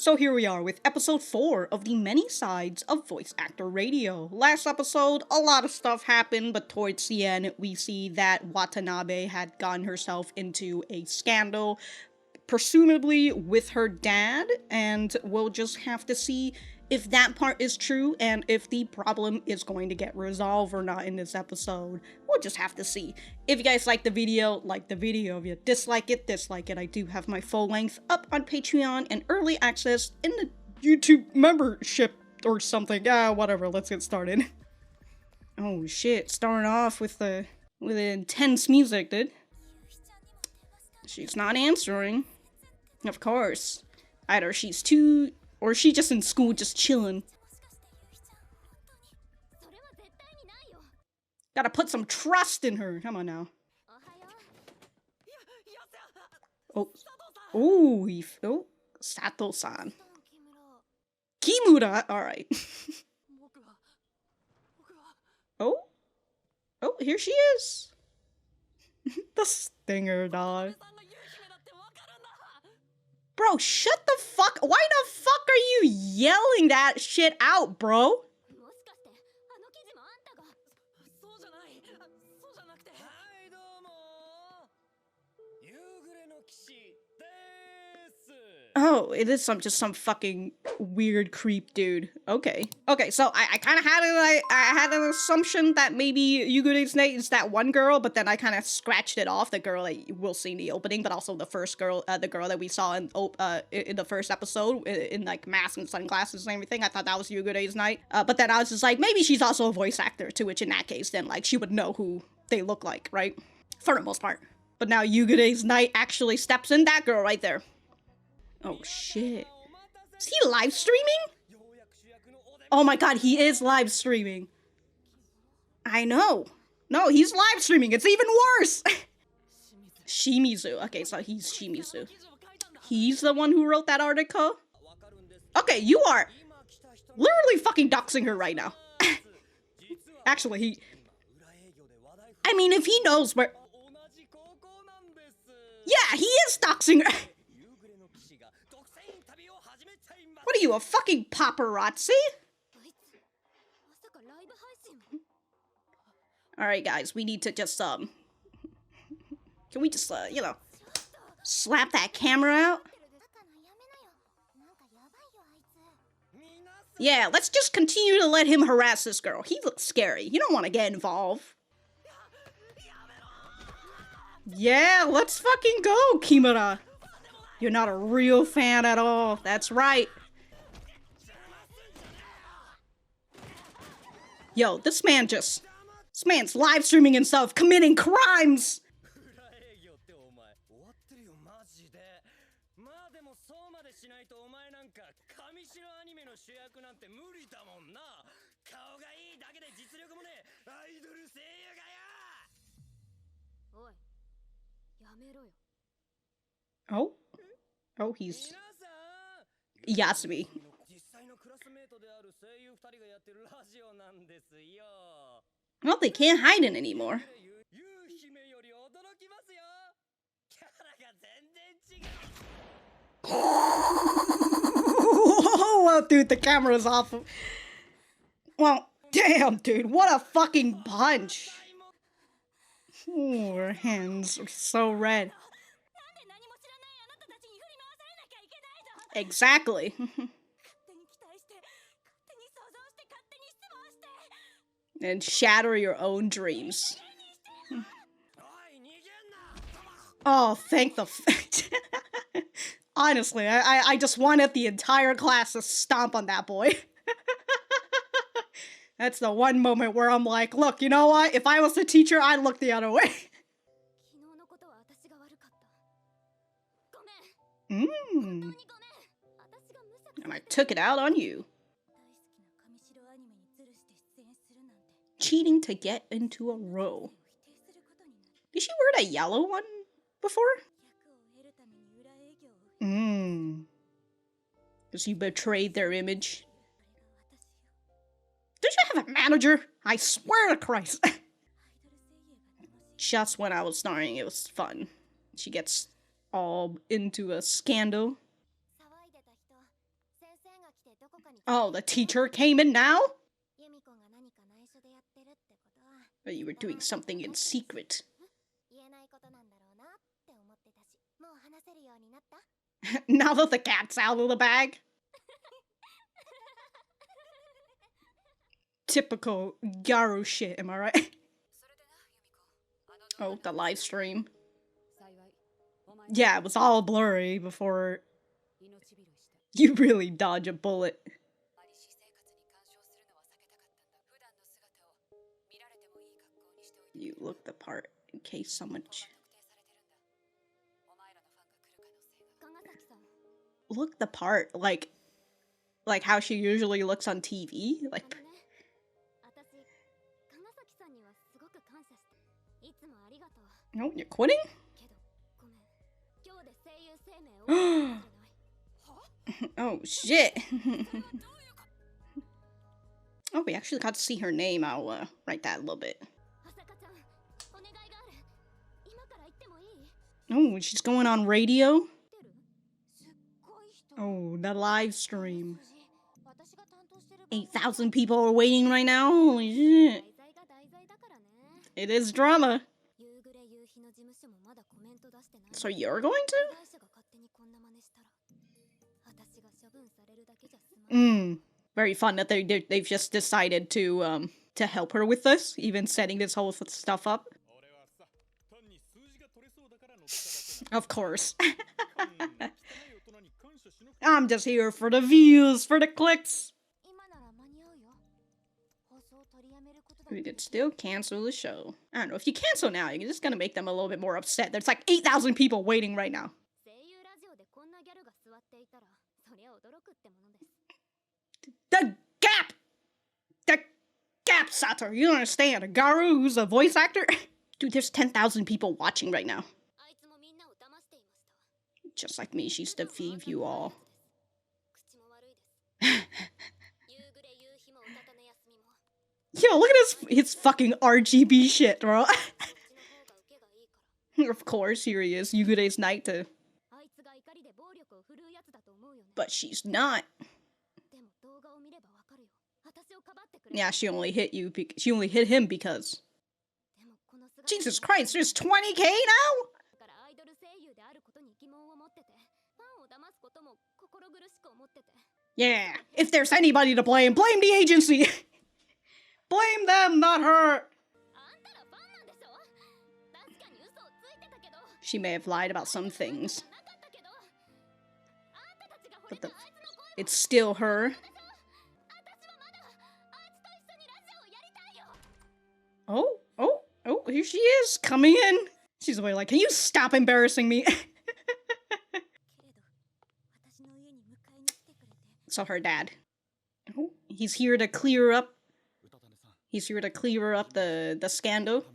So here we are with episode 4 of the many sides of voice actor radio. Last episode, a lot of stuff happened, but towards the end, we see that Watanabe had gotten herself into a scandal, presumably with her dad, and we'll just have to see if that part is true and if the problem is going to get resolved or not in this episode. We'll just have to see. If you guys like the video, like the video. If you dislike it, dislike it. I do have my full length up on Patreon and early access in the YouTube membership or something. Whatever, let's get started. Oh shit, starting off with the intense music, dude. She's not answering. Of course. Either she's too, or she's just in school just chilling. Gotta put some trust in her. Come on now. Oh. Oh, Sato-san. Kimura. Alright. Oh, here she is. The stinger dog. Bro, shut the fuck. Why the fuck are you yelling that shit out, bro? Oh, it is just some fucking weird creep dude. Okay, so I kind of had I had an assumption that maybe Yugure's name is that one girl, but then I kind of scratched it off, the girl that we'll see in the opening, but also the first girl, the girl that we saw in the first episode, in like mask and sunglasses and everything. I thought that was Yugure's night, but then I was just like, maybe she's also a voice actor, to which in that case, then like she would know who they look like, right? For the most part. But now Yugure's night actually steps in, that girl right there. Oh shit. Is he live streaming? Oh my god, he is live streaming. I know. No, he's live streaming. It's even worse. Shimizu. Okay, so he's Shimizu. He's the one who wrote that article? Okay, you are literally fucking doxing her right now. Actually, I mean, if he knows where... Yeah, he is doxing her. What are you, a fucking paparazzi? Alright guys, we need to just, can we just, you know, slap that camera out? Yeah, let's just continue to let him harass this girl. He looks scary. You don't want to get involved. Yeah, let's fucking go, Kimura. You're not a real fan at all. That's right. Yo, this man's live streaming himself, committing crimes! Oh, he's Yasumi. Well, they can't hide it anymore. Whoa, dude, the camera's off. Well, damn, dude, what a fucking punch. Ooh, her hands are so red. Exactly. And shatter your own dreams. Oh, thank the honestly, I just wanted the entire class to stomp on that boy. That's the one moment where I'm like, look, you know what? If I was the teacher, I'd look the other way. And I took it out on you. Cheating to get into a row. Did she wear that yellow one before? Because you betrayed their image. Did you have a manager? I swear to Christ. Just when I was starting, it was fun. She gets all into a scandal. Oh, the teacher came in now? But you were doing something in secret. Now that the cat's out of the bag. Typical gyaru shit, am I right? Oh, the live stream. Yeah, it was all blurry before you really dodge a bullet. You look the part in case someone... Look the part, like how she usually looks on TV? Like... No, you're quitting? Oh, shit. Oh, we actually got to see her name. I'll write that a little bit. Oh, she's going on radio? Oh, the live stream. 8,000 people are waiting right now? Holy shit. It is drama. So you're going to? Very fun that they've just decided to help her with this, even setting this whole stuff up. Of course. I'm just here for the views, for the clicks. We could still cancel the show. I don't know, if you cancel now, you're just gonna make them a little bit more upset. There's like 8,000 people waiting right now. The gap! The gap, Sato! You don't understand. A gyaru who's a voice actor? Dude, there's 10,000 people watching right now. Just like me, she's deceived you all. Yo, look at his fucking RGB shit, bro. Of course, here he is, Yugure's knight to... But she's not. Yeah, she only hit you. She only hit him because... Jesus Christ, there's 20k now? Yeah, if there's anybody to blame, blame the agency! Blame them, not her! She may have lied about some things. But it's still her. Oh, here she is, coming in. She's away like, can you stop embarrassing me? So her dad. Oh, he's here to clear up. He's here to clear up the scandal.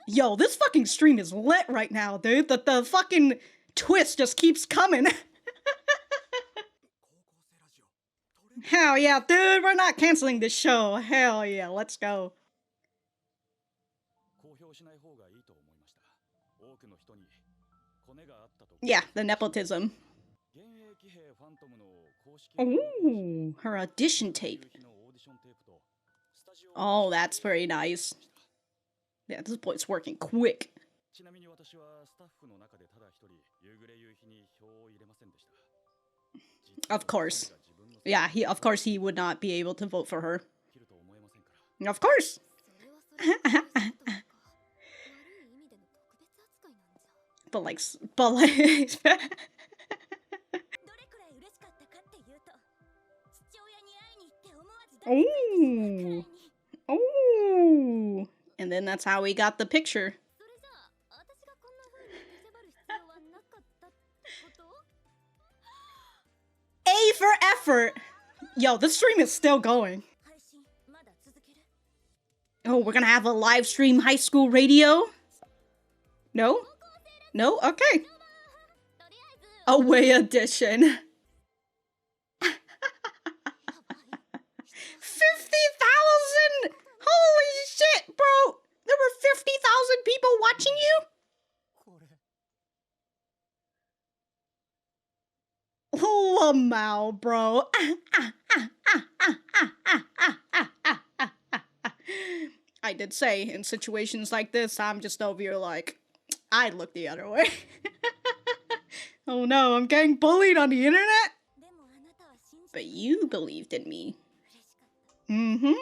Yo, this fucking stream is lit right now, dude. The fucking twist just keeps coming. Hell yeah, dude, we're not canceling this show. Hell yeah, let's go. Yeah, the nepotism. Ooh, her audition tape. Oh, that's very nice. Yeah, this boy's working quick. Of course. Yeah, of course he would not be able to vote for her. Of course. but like Ooh. Ooh. And then that's how we got the picture. A for effort. Yo, this stream is still going. Oh, we're gonna have a live stream high school radio? No? No? Okay. Away edition. 50,000! Holy shit, bro! There were 50,000 people watching you? Somehow, bro. I did say, in situations like this, I'm just over here like, I'd look the other way. Oh no, I'm getting bullied on the internet? But you believed in me. Mm-hmm.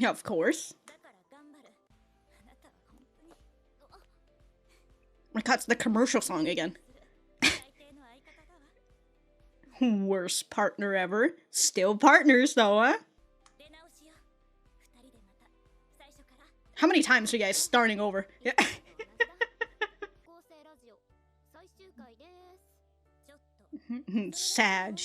Of course. I got the commercial song again. Worst partner ever. Still partners though, huh? How many times are you guys starting over? Yeah. Sag.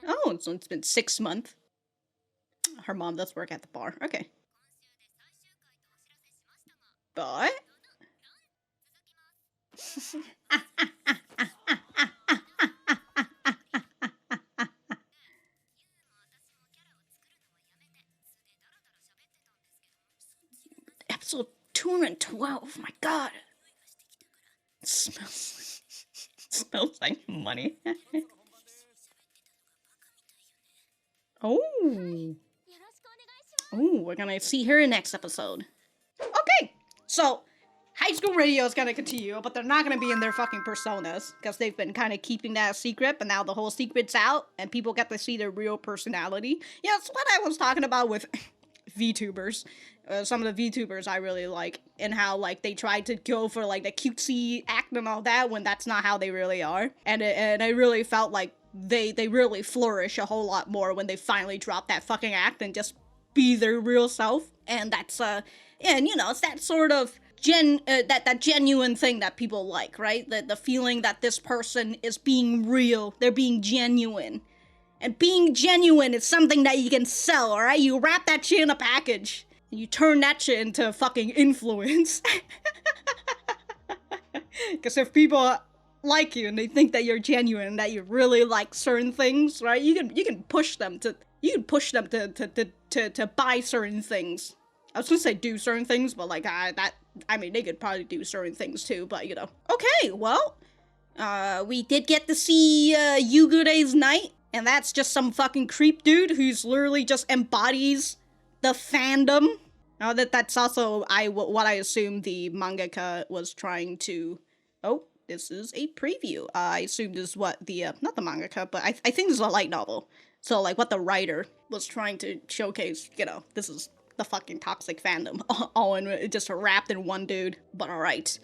Oh, so it's been 6 months. Her mom does work at the bar. Okay. But... Episode 212, my god. It smells like money. Oh. Oh, we're gonna see her next episode. Okay, so High School Radio is gonna continue, but they're not gonna be in their fucking personas, because they've been kind of keeping that a secret, but now the whole secret's out, and people get to see their real personality. Yeah, that's what I was talking about with VTubers. Some of the VTubers I really like, and how, like, they try to go for, like, the cutesy act and all that, when that's not how they really are. And I really felt like they really flourish a whole lot more when they finally drop that fucking act and just be their real self. And that's, and, you know, it's that sort of that genuine thing that people like, right? The feeling that this person is being real, they're being genuine. And being genuine is something that you can sell, alright? You wrap that shit in a package, and you turn that shit into fucking influence. Because if people like you and they think that you're genuine, that you really like certain things, right? You can push them to buy certain things. I was gonna say do certain things, but like I mean they could probably do certain things too, but you know. Okay, well, we did get to see Yugure's night, and that's just some fucking creep dude who's literally just embodies the fandom. Now that's also what I assume the mangaka was trying to. Oh, this is a preview. I assume this is what the not the mangaka, but I think this is a light novel. So like what the writer was trying to showcase. You know, this is the fucking toxic fandom, all in just wrapped in one dude. But all right.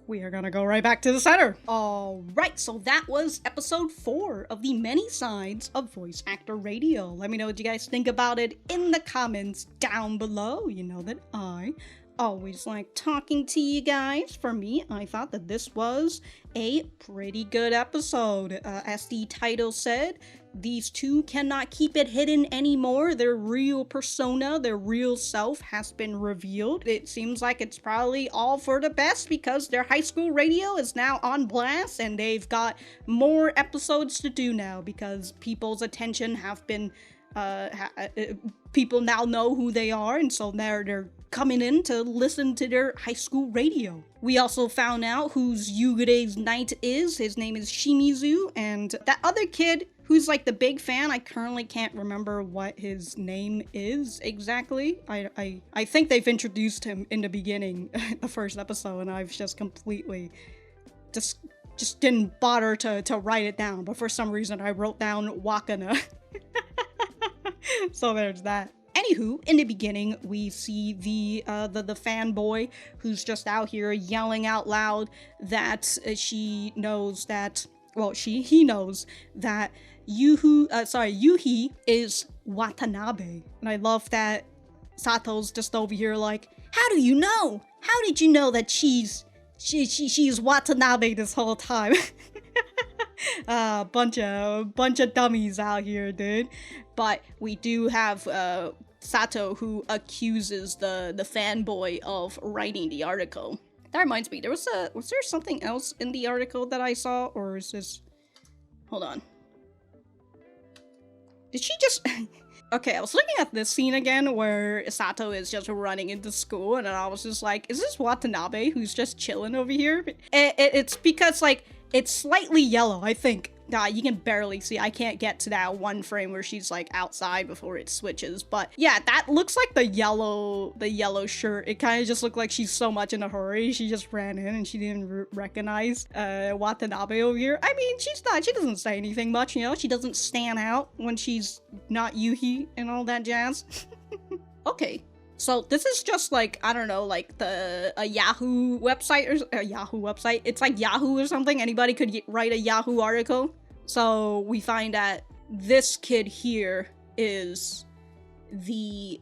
We are gonna go right back to the center. Alright, so that was episode 4 of the many sides of Voice Actor Radio. Let me know what you guys think about it in the comments down below. You know that I always like talking to you guys. For me, I thought that this was a pretty good episode. As the title said, these two cannot keep it hidden anymore. Their real persona, their real self has been revealed. It seems like it's probably all for the best because their high school radio is now on blast and they've got more episodes to do now because people's attention have been, people now know who they are, and so they're coming in to listen to their high school radio. We also found out whose Yugure's knight is. His name is Shimizu, and that other kid who's like the big fan, I currently can't remember what his name is exactly. I think they've introduced him in the beginning, the first episode, and I've just completely just didn't bother to write it down, but for some reason I wrote down Wakana. So there's that. Anywho, in the beginning, we see the fanboy who's just out here yelling out loud that he knows that Yuuhi is Watanabe. And I love that Sato's just over here like, how do you know? How did you know that she's Watanabe this whole time? Bunch of dummies out here, dude. But we do have Sato who accuses the fanboy of writing the article. That reminds me, was there something else in the article that I saw, or is this? Hold on. Did she just? Okay, I was looking at this scene again where Sato is just running into school, and then I was just like, is this Watanabe who's just chilling over here? It's because, like, it's slightly yellow, I think. You can barely see. I can't get to that one frame where she's, like, outside before it switches. But, yeah, that looks like the yellow shirt. It kind of just looked like she's so much in a hurry. She just ran in and she didn't recognize Watanabe over here. I mean, she doesn't say anything much, you know? She doesn't stand out when she's not Yuuhi and all that jazz. Okay. So this is just like, I don't know, like a Yahoo website or a Yahoo website. It's like Yahoo or something. Anybody could write a Yahoo article. So we find that this kid here is the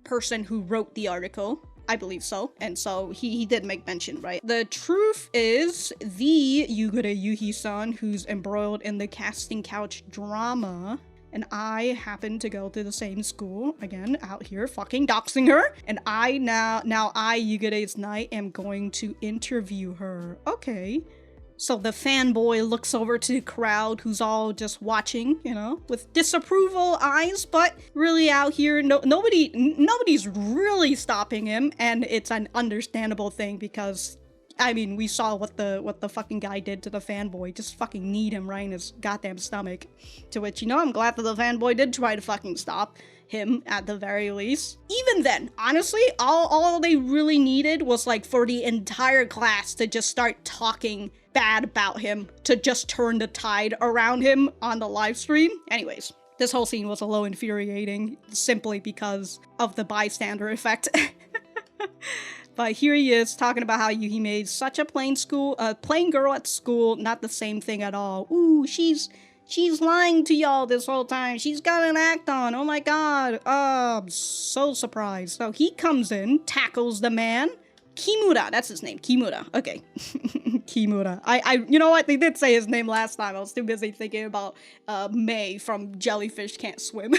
person who wrote the article. I believe so. And so he did make mention, right? The truth is the Yugure Yuuhi-san, who's embroiled in the casting couch drama, and I happen to go to the same school, again, out here fucking doxing her, and I Yugure's Knight, am going to interview her. Okay. So the fanboy looks over to the crowd who's all just watching, you know, with disapproval eyes, but really out here, nobody's really stopping him, and it's an understandable thing because, I mean, we saw what the fucking guy did to the fanboy. Just fucking kneed him right in his goddamn stomach. To which, you know, I'm glad that the fanboy did try to fucking stop him at the very least. Even then, honestly, all they really needed was, like, for the entire class to just start talking bad about him to just turn the tide around him on the live stream. Anyways, this whole scene was a little infuriating simply because of the bystander effect. But here he is talking about how he made such a plain girl at school, not the same thing at all. Ooh, she's lying to y'all this whole time. She's got an act on. Oh my god. I'm so surprised. So he comes in, tackles the man. Kimura, that's his name. Kimura. Okay. Kimura. You know what? They did say his name last time. I was too busy thinking about May from Jellyfish Can't Swim.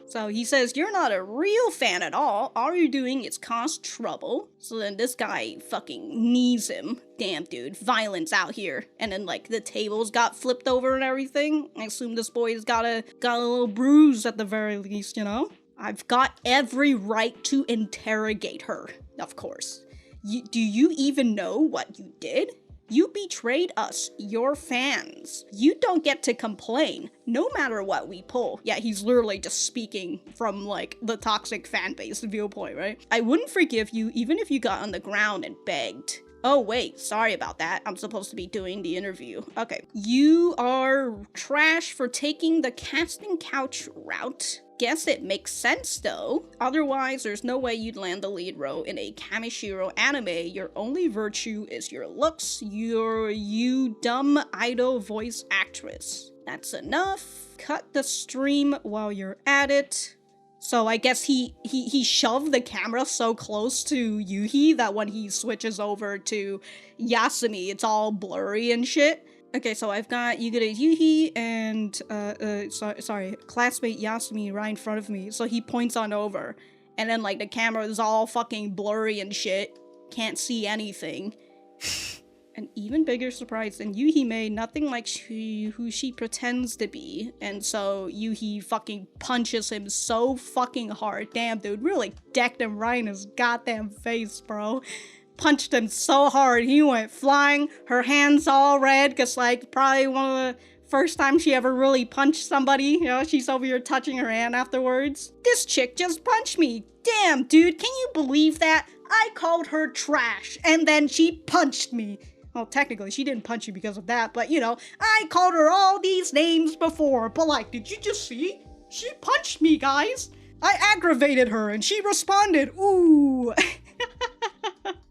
So he says, you're not a real fan at all. All you're doing is cause trouble. So then this guy fucking knees him. Damn, dude. Violence out here. And then, like, the tables got flipped over and everything. I assume this boy's got a little bruise at the very least, you know? I've got every right to interrogate her, of course. Do you even know what you did? You betrayed us, your fans. You don't get to complain, no matter what we pull. Yeah, he's literally just speaking from, like, the toxic fanbase viewpoint, right? I wouldn't forgive you even if you got on the ground and begged. Oh, wait, sorry about that. I'm supposed to be doing the interview. Okay. You are trash for taking the casting couch route. Guess it makes sense, though. Otherwise, there's no way you'd land the lead role in a Kamishiro anime. Your only virtue is your looks. You dumb idol voice actress. That's enough. Cut the stream while you're at it. So I guess he shoved the camera so close to Yuuhi that when he switches over to Yasumi, it's all blurry and shit. Okay, so I've got Yugure Yuuhi and, classmate Yasumi right in front of me. So he points on over, and then, like, the camera is all fucking blurry and shit. Can't see anything. An even bigger surprise than Yuuhi made, nothing like who she pretends to be. And so Yuuhi fucking punches him so fucking hard. Damn, dude, really decked him right in his goddamn face, bro. Punched him so hard, he went flying, her hands all red, because, like, probably one of the first time she ever really punched somebody, you know, she's over here touching her hand afterwards. This chick just punched me. Damn, dude, can you believe that? I called her trash, and then she punched me. Well, technically, she didn't punch you because of that, but, you know, I called her all these names before, but, like, did you just see? She punched me, guys. I aggravated her, and she responded, ooh.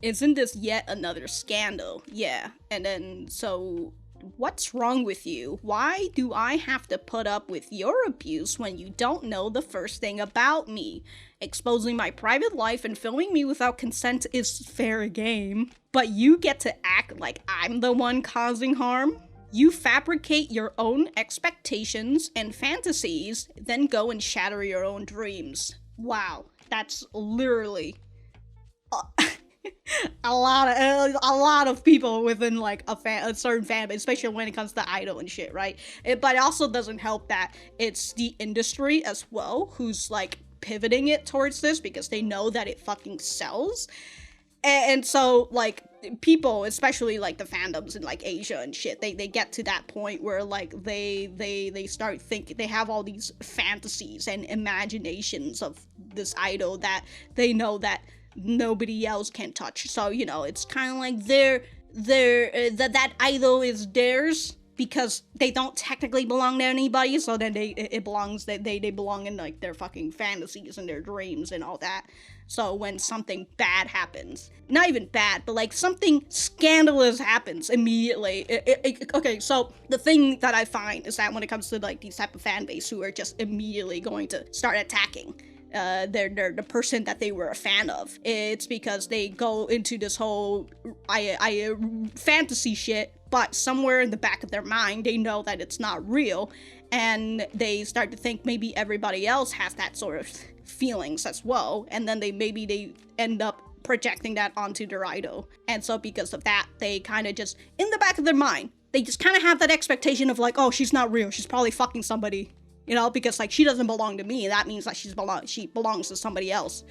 Isn't this yet another scandal? Yeah. And then, so, what's wrong with you? Why do I have to put up with your abuse when you don't know the first thing about me? Exposing my private life and filming me without consent is fair game, but you get to act like I'm the one causing harm? You fabricate your own expectations and fantasies, then go and shatter your own dreams. Wow, that's literally... a lot of people within like a certain fan base, especially when it comes to idol and shit, right? But it also doesn't help that it's the industry as well who's like pivoting it towards this because they know that it fucking sells. And so like people, especially like the fandoms in like Asia and shit, they get to that point where like they start thinking, they have all these fantasies and imaginations of this idol that they know that nobody else can touch. So, you know, it's kind of like that idol is theirs because they don't technically belong to anybody, so then they belong in like their fucking fantasies and their dreams and all that. So when something bad happens, not even bad, but like something scandalous happens immediately. Okay, so the thing that I find is that when it comes to like these type of fan base who are just immediately going to start attacking the person that they were a fan of, it's because they go into this whole fantasy shit, but somewhere in the back of their mind they know that it's not real, and they start to think maybe everybody else has that sort of feelings as well, and then they end up projecting that onto their idol. And so because of that, they kind of just, in the back of their mind, they just kind of have that expectation of like, oh, she's not real, she's probably fucking somebody, you know, because like she doesn't belong to me, that means that she belongs to somebody else.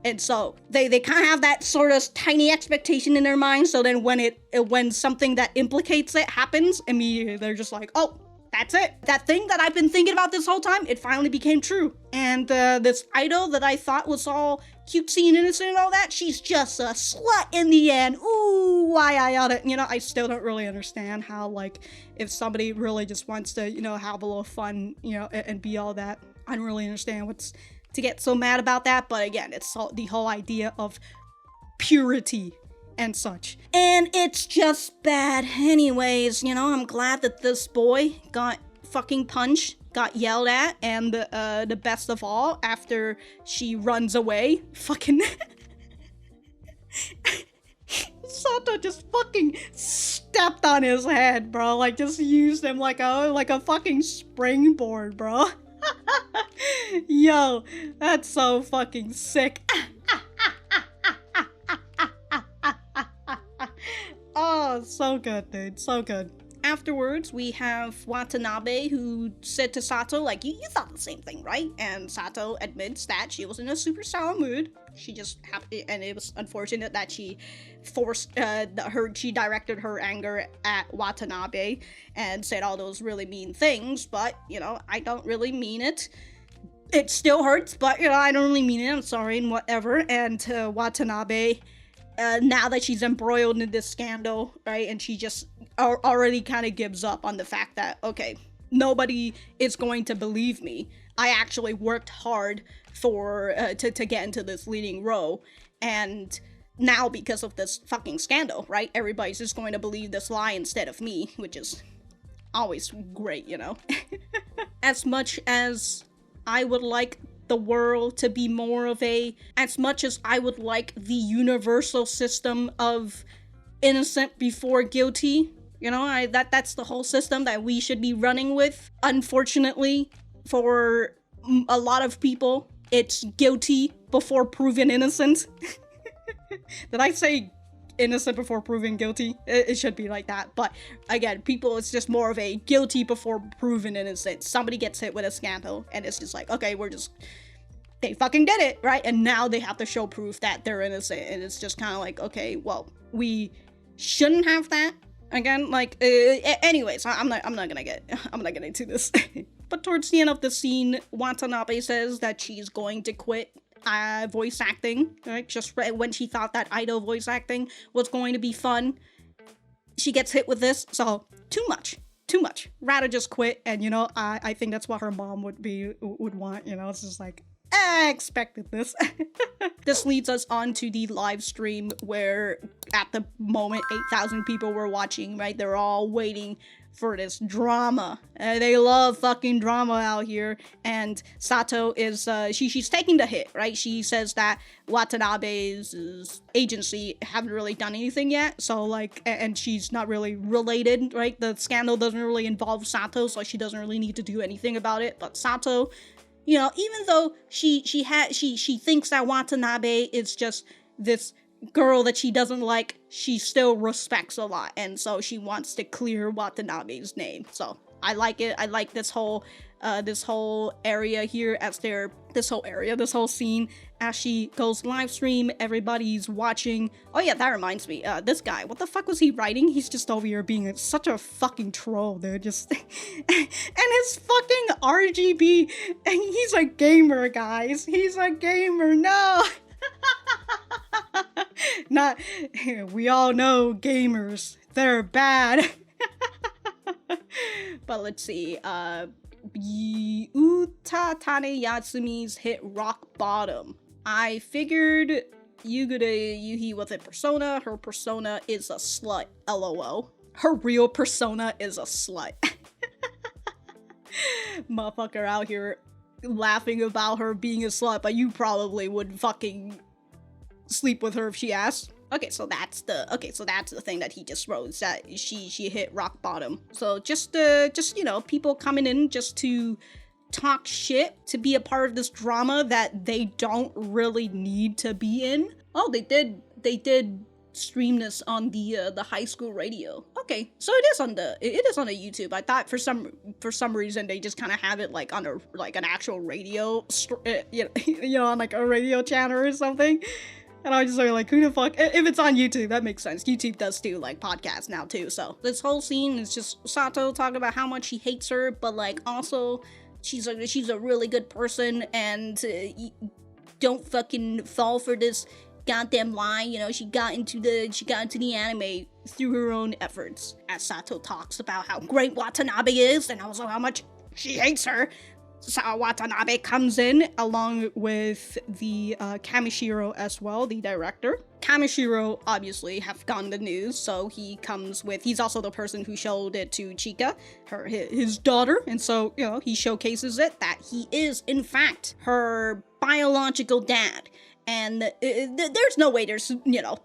And so they kind of have that sort of tiny expectation in their mind, so then when something that implicates it happens, immediately they're just like, oh, that's it. That thing that I've been thinking about this whole time, it finally became true. And this idol that I thought was all cutesy and innocent and all that, she's just a slut in the end. Ooh, why I oughta, you know, I still don't really understand how, like, if somebody really just wants to, you know, have a little fun, you know, and be all that, I don't really understand what's to get so mad about that. But again, it's the whole idea of purity and such. And it's just bad. Anyways, you know, I'm glad that this boy got fucking punched, got yelled at, and the best of all, after she runs away, fucking Sato just fucking stepped on his head, bro. Like, just used him like a fucking springboard, bro. Yo, that's so fucking sick. Oh, so good, dude. So good. Afterwards, we have Watanabe, who said to Sato, like, you thought the same thing, right? And Sato admits that she was in a super sour mood. She just happened, and it was unfortunate that she she directed her anger at Watanabe and said all those really mean things, but, you know, I don't really mean it. It still hurts, but, you know, I don't really mean it. I'm sorry and whatever. And Watanabe, now that she's embroiled in this scandal, right, and she just already kind of gives up on the fact that, okay, nobody is going to believe me. I actually worked hard for to get into this leading role, and now because of this fucking scandal, right, everybody's just going to believe this lie instead of me, which is always great, you know. As much as I would like the world to be more of as much as I would like the universal system of innocent before guilty, you know, that's the whole system that we should be running with. Unfortunately, for a lot of people, it's guilty before proven innocent. Did I say innocent before proven guilty? It should be like that. But again, people, it's just more of a guilty before proven innocent. Somebody gets hit with a scandal, and it's just like, okay, they fucking did it, right? And now they have to show proof that they're innocent, and it's just kind of like, okay, well, we shouldn't have that. Again, like, anyways, I'm not gonna get into this. But towards the end of the scene, Watanabe says that she's going to quit voice acting, right? Just when she thought that idol voice acting was going to be fun, she gets hit with this. So too much. Rather just quit. And, you know, I think that's what her mom would want. You know, it's just like, I expected this. This leads us on to the live stream where at the moment 8,000 people were watching, right? They're all waiting for this drama. They love fucking drama out here. And Sato is, she's taking the hit, right? She says that Watanabe's agency haven't really done anything yet. So like, and she's not really related, right? The scandal doesn't really involve Sato, so she doesn't really need to do anything about it. But Sato, you know, even though she thinks that Watanabe is just this girl that she doesn't like, she still respects a lot, and so she wants to clear Watanabe's name. So I like it. I like this whole area here as this whole scene as she goes live stream. Everybody's watching. Oh yeah, that reminds me, this guy, what the fuck was he writing? He's just over here being such a fucking troll, dude. Just and his fucking RGB, he's a gamer, guys. He's a gamer. No. Not, we all know gamers, they're bad. But let's see, Utatane Yasumi's hit rock bottom. I figured Yugure Yuuhi with a persona. Her persona is a slut, lol. Her real persona is a slut. Motherfucker out here laughing about her being a slut, but you probably would fucking sleep with her if she asked. Okay, so that's the thing that he just wrote, that she hit rock bottom. So just you know, people coming in just to talk shit, to be a part of this drama that they don't really need to be in. Oh, they did stream this on the high school radio. Okay, so it is on the YouTube. I thought for some reason they just kind of have it like on an actual radio, you know, on like a radio channel or something. And I was just like, who the fuck? If it's on YouTube, that makes sense. YouTube does do like podcasts now too. So this whole scene is just Sato talking about how much he hates her, but like also she's a really good person, and don't fucking fall for this goddamn lie. You know, she got into the anime through her own efforts. As Sato talks about how great Watanabe is, and also how much she hates her, Watanabe comes in along with the Kamishiro as well, the director. Kamishiro obviously have gotten the news, so he's also the person who showed it to Chika, his daughter, and so, you know, he showcases it that he is in fact her biological dad. And there's no way there's, you know,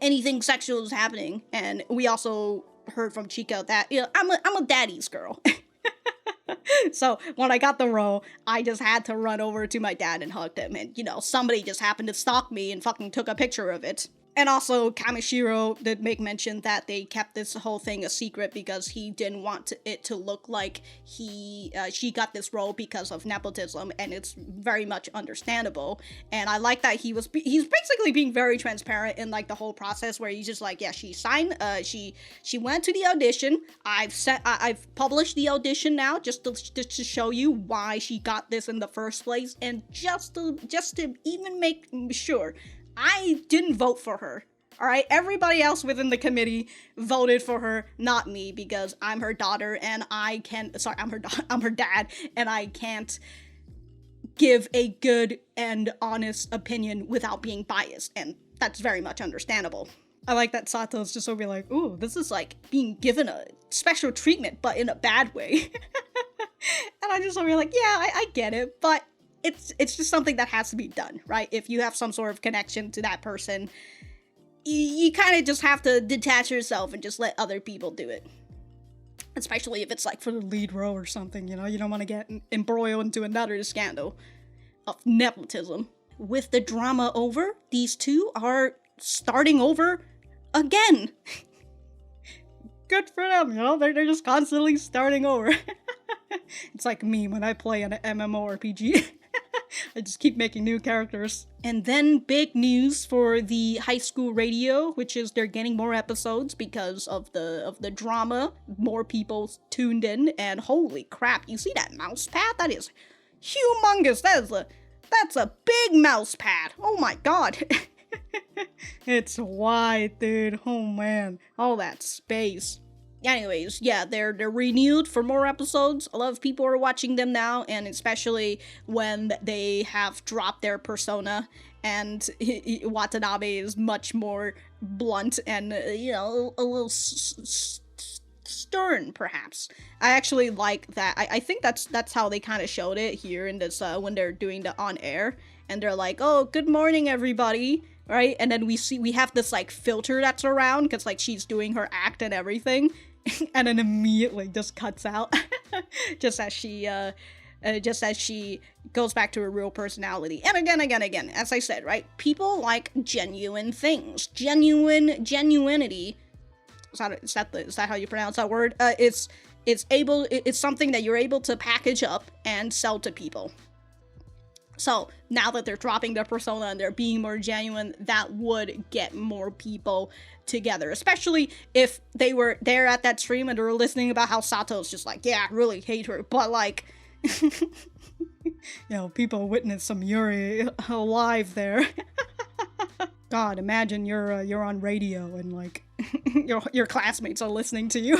anything sexual is happening. And we also heard from Chika that, you know, I'm a daddy's girl. So when I got the role, I just had to run over to my dad and hug him. And, you know, somebody just happened to stalk me and fucking took a picture of it. And also, Kamishiro did make mention that they kept this whole thing a secret because he didn't want it to look like she got this role because of nepotism, and it's very much understandable. And I like that he's basically being very transparent in like the whole process, where he's just like, yeah, she signed, she went to the audition. I've published the audition now just to show you why she got this in the first place, and just to even make sure. I didn't vote for her, alright? Everybody else within the committee voted for her, not me, because I'm her daughter and I'm her dad, and I can't give a good and honest opinion without being biased, and that's very much understandable. I like that Sato's just over like, ooh, this is like being given a special treatment, but in a bad way. And I just over like, yeah, I get it, but it's just something that has to be done, right? If you have some sort of connection to that person, you kind of just have to detach yourself and just let other people do it. Especially if it's like for the lead role or something, you know? You don't want to get embroiled into another scandal of nepotism. With the drama over, these two are starting over again. Good for them, you know? They're just constantly starting over. It's like me when I play an MMORPG. I just keep making new characters. And then big news for the high school radio, which is they're getting more episodes because of the drama. More people tuned in, and holy crap, you see that mouse pad? That is humongous. That's a big mouse pad. Oh my god. It's wide, dude. Oh man, all that space. Anyways, yeah, they're renewed for more episodes. A lot of people are watching them now, and especially when they have dropped their persona, and Watanabe is much more blunt and, you know, a little stern, perhaps. I actually like that. I think that's how they kind of showed it here in this, when they're doing the on-air, and they're like, oh, good morning, everybody. Right? And then we have this, like, filter that's around, because, like, she's doing her act and everything, and then immediately just cuts out, just as she, just as she goes back to her real personality. And again, as I said, right? People like genuine things. Genuinity. Is that how you pronounce that word? It's something that you're able to package up and sell to people. So now that they're dropping their persona and they're being more genuine, that would get more people together. Especially if they were there at that stream and they were listening about how Sato's just like, yeah, I really hate her. But like, people witness some Yuri live there. God, imagine you're on radio and like your classmates are listening to you.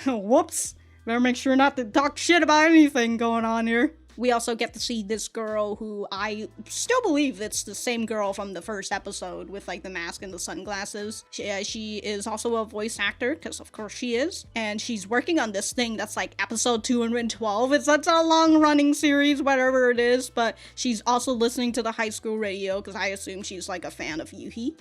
Whoops. Better make sure not to talk shit about anything going on here. We also get to see this girl who I still believe it's the same girl from the first episode with like the mask and the sunglasses. She is also a voice actor, because of course she is. And she's working on this thing that's like episode 212. It's a long running series, whatever it is. But she's also listening to the high school radio, because I assume she's like a fan of Yuuhi.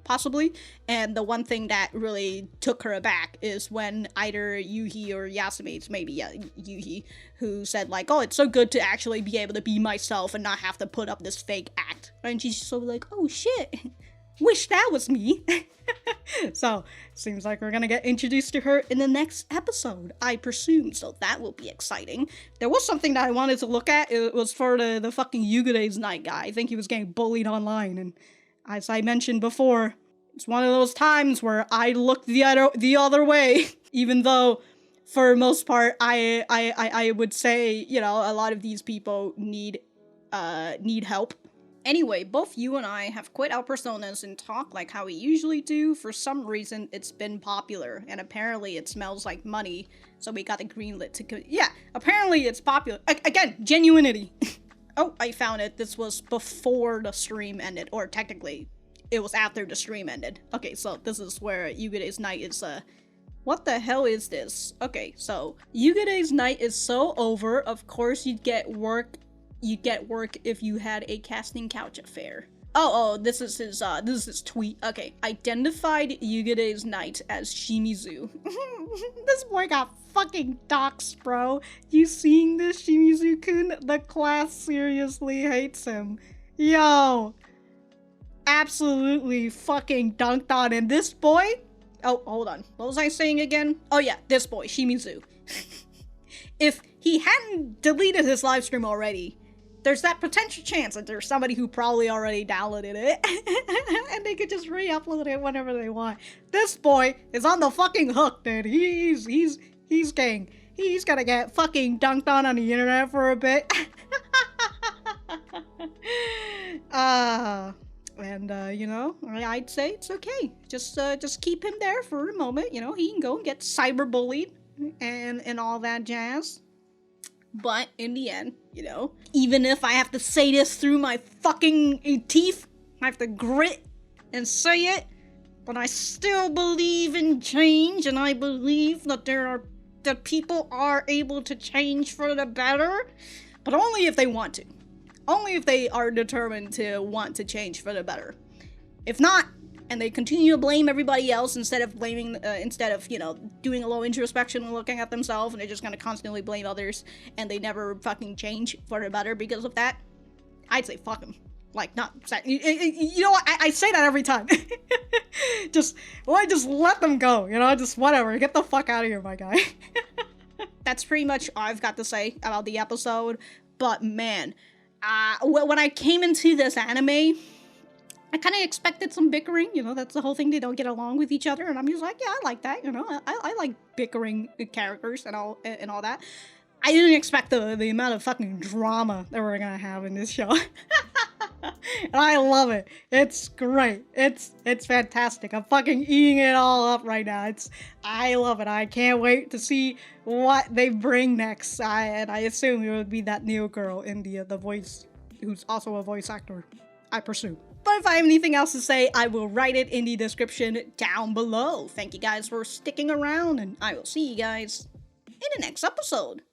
Possibly. And the one thing that really took her aback is when either Yuuhi or Yasumi, it's maybe Yuuhi, who said like, oh, it's so good to actually be able to be myself and not have to put up this fake act. And she's so like, oh shit, wish that was me. So, seems like we're gonna get introduced to her in the next episode, I presume, so that will be exciting. There was something that I wanted to look at. It was for the fucking Yugure's night guy. I think he was getting bullied online, and as I mentioned before, it's one of those times where I look the other way, even though, for most part, I would say, a lot of these people need help. Anyway, both you and I have quit our personas and talk like how we usually do. For some reason, it's been popular, and apparently it smells like money, so we got the greenlit to apparently it's popular. Again, genuinity. Oh, I found it. This was before the stream ended, or technically, it was after the stream ended. Okay, so this is where Yugure's night is, what the hell is this? Okay, so Yugure's night is so over. Of course, you'd get work if you had a casting couch affair. Oh, this is his tweet. Okay, identified Yugure's night as Shimizu. This boy got fucking doxxed, bro. You seeing this, Shimizu-kun? The class seriously hates him. Yo. Absolutely fucking dunked on him. This boy? Oh, hold on. What was I saying again? Oh yeah, this boy, Shimizu. If he hadn't deleted his live stream already, there's that potential chance that there's somebody who probably already downloaded it and they could just re-upload it whenever they want. This boy is on the fucking hook, dude. He's gang. He's gonna get fucking dunked on the internet for a bit. I'd say it's okay. Just keep him there for a moment. He can go and get cyberbullied and all that jazz. But in the end, even if I have to say this through my fucking teeth, I have to grit and say it, but I still believe in change, and I believe that people are able to change for the better, but only if they want to. Only if they are determined to want to change for the better. If not, and they continue to blame everybody else instead of doing a little introspection and looking at themselves, and they're just gonna constantly blame others, and they never fucking change for the better because of that, I'd say fuck them. Like, not, you know what, I say that every time. just let them go, just whatever, get the fuck out of here, my guy. That's pretty much all I've got to say about the episode, but man, when I came into this anime, I kind of expected some bickering, that's the whole thing, they don't get along with each other, and I'm just like, yeah, I like that, I like bickering characters and all that. I didn't expect the amount of fucking drama that we're gonna have in this show. And I love it. It's great. It's fantastic. I'm fucking eating it all up right now. I love it. I can't wait to see what they bring next. And I assume it would be that new girl in the voice, who's also a voice actor, I presume. But if I have anything else to say, I will write it in the description down below. Thank you guys for sticking around, and I will see you guys in the next episode.